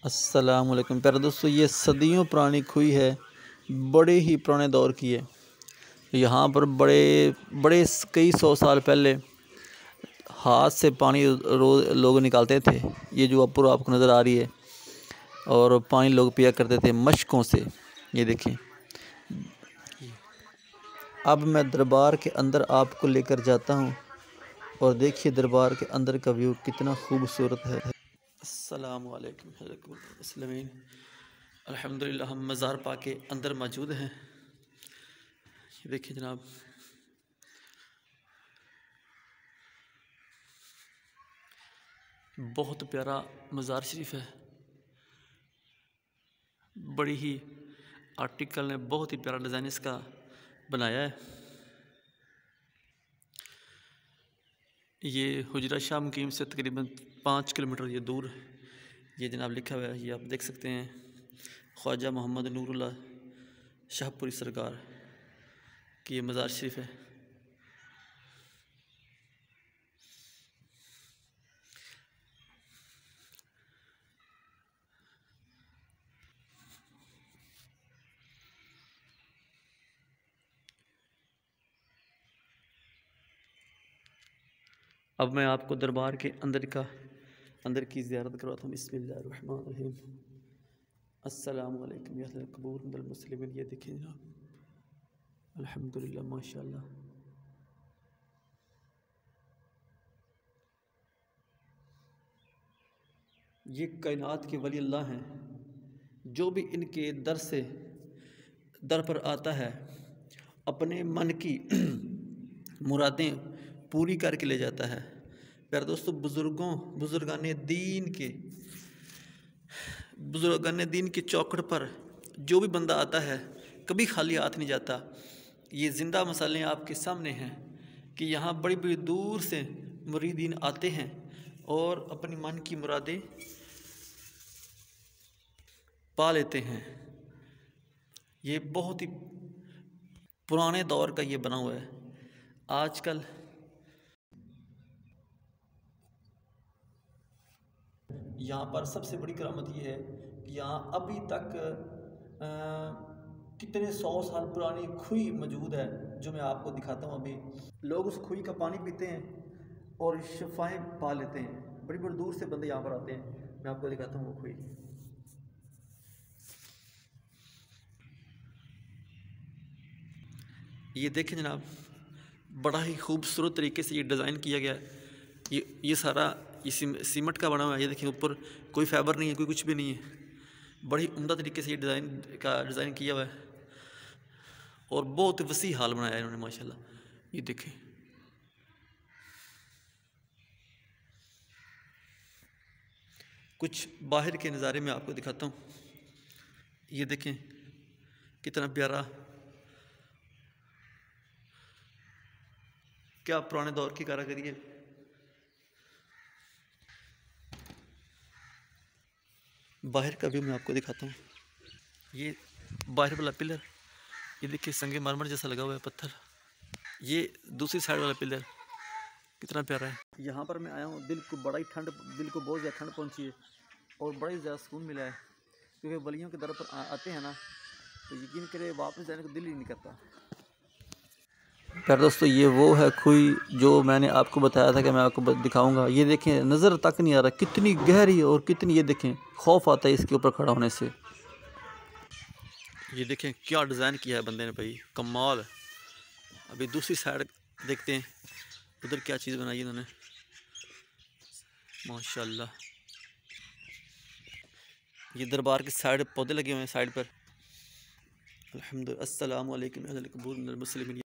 अस्सलाम वालेकुम प्यारे दोस्तों, ये सदियों पुरानी खुई है। बड़े ही पुराने दौर की है। यहाँ पर बड़े बड़े कई सौ साल पहले हाथ से पानी रोज़ लोग निकालते थे। ये जो ऊपर आपको नज़र आ रही है, और पानी लोग पिया करते थे मशकों से। ये देखें। अब मैं दरबार के अंदर आपको लेकर जाता हूँ, और देखिए दरबार के अंदर का व्यू कितना खूबसूरत है। अस्सलामु अलैकुम मुस्लिमीन। अल्हम्दुलिल्लाह हम मज़ार पाक के अंदर मौजूद हैं। ये देखिए जनाब, बहुत प्यारा मज़ार शरीफ है। बड़ी ही आर्टिकल ने बहुत ही प्यारा डिज़ाइन इसका बनाया है। ये हुजरा शाह मुकीम से तकरीबन 5 किलोमीटर ये दूर ये जनाब लिखा हुआ है। ये आप देख सकते हैं, ख्वाजा मोहम्मद नूरुल्लाह शाहपुरी सरकार की ये मज़ार शरीफ है। अब मैं आपको दरबार के अंदर की ज़ियारत करवाता हूँ। बिस्मिल्लाहिर्रहमानिर्रहीम। अस्सलामु अलैकुम या अहल क़ुबूर मिनल मुस्लिमीन। ये देखिए जनाब, अल्हम्दुलिल्लाह माशाअल्लाह। ये कायनात के वली अल्लाह हैं। जो भी इनके दर पर आता है, अपने मन की मुरादें पूरी करके ले जाता है। प्यारे दोस्तों, बुजुर्गान दीन की चौखट पर जो भी बंदा आता है, कभी खाली हाथ नहीं जाता। ये ज़िंदा मसाले आपके सामने हैं कि यहाँ बड़ी बड़ी दूर से मुरीदीन आते हैं और अपनी मन की मुरादें पा लेते हैं। ये बहुत ही पुराने दौर का ये बना हुआ है। आजकल यहाँ पर सबसे बड़ी करामत ये है कि यहाँ अभी तक कितने 100 साल पुरानी खुई मौजूद है, जो मैं आपको दिखाता हूँ। अभी लोग उस खुई का पानी पीते हैं और शफाएँ पा लेते हैं। बड़ी बड़ी दूर से बंदे यहाँ पर आते हैं। मैं आपको दिखाता हूँ वो खुई। ये देखें जनाब, बड़ा ही खूबसूरत तरीके से ये डिज़ाइन किया गया है। ये सारा ये सीमेंट का बना हुआ है। ये देखिए, ऊपर कोई फाइबर नहीं है, कोई कुछ भी नहीं है। बड़ी उम्दा तरीके से ये डिज़ाइन किया हुआ है, और बहुत वसी हाल बनाया है इन्होंने माशाल्लाह। ये देखें, कुछ बाहर के नज़ारे में आपको दिखाता हूँ। ये देखें कितना प्यारा, क्या पुराने दौर की कारीगरी है। बाहर का भी मैं आपको दिखाता हूँ। ये बाहर वाला पिलर, ये देखिए संगे मरमर जैसा लगा हुआ है पत्थर। ये दूसरी साइड वाला पिलर कितना प्यारा है। यहाँ पर मैं आया हूँ, दिल को बहुत ज़्यादा ठंड पहुँची है, और बड़ा ही ज़्यादा सुकून मिला है। क्योंकि वलियों के दर पर आते हैं ना, तो यकीन करें वापस जाने को दिल ही नहीं करता। प्यारे दोस्तों, ये वो है खुई जो मैंने आपको बताया था कि मैं आपको दिखाऊंगा। ये देखें, नज़र तक नहीं आ रहा कितनी गहरी, और कितनी, ये देखें खौफ आता है इसके ऊपर खड़ा होने से। ये देखें क्या डिज़ाइन किया है बंदे ने भाई, कमाल। अभी दूसरी साइड देखते हैं, उधर क्या चीज़ बनाई है इन्होंने, माशाल्लाह। ये दरबार की साइड पौधे लगे हुए हैं साइड पर। अल्हम्दुलिल्लाह। अस्सलामु अलैकुम अहल क़ुबूर मिनल मुस्लिमीन।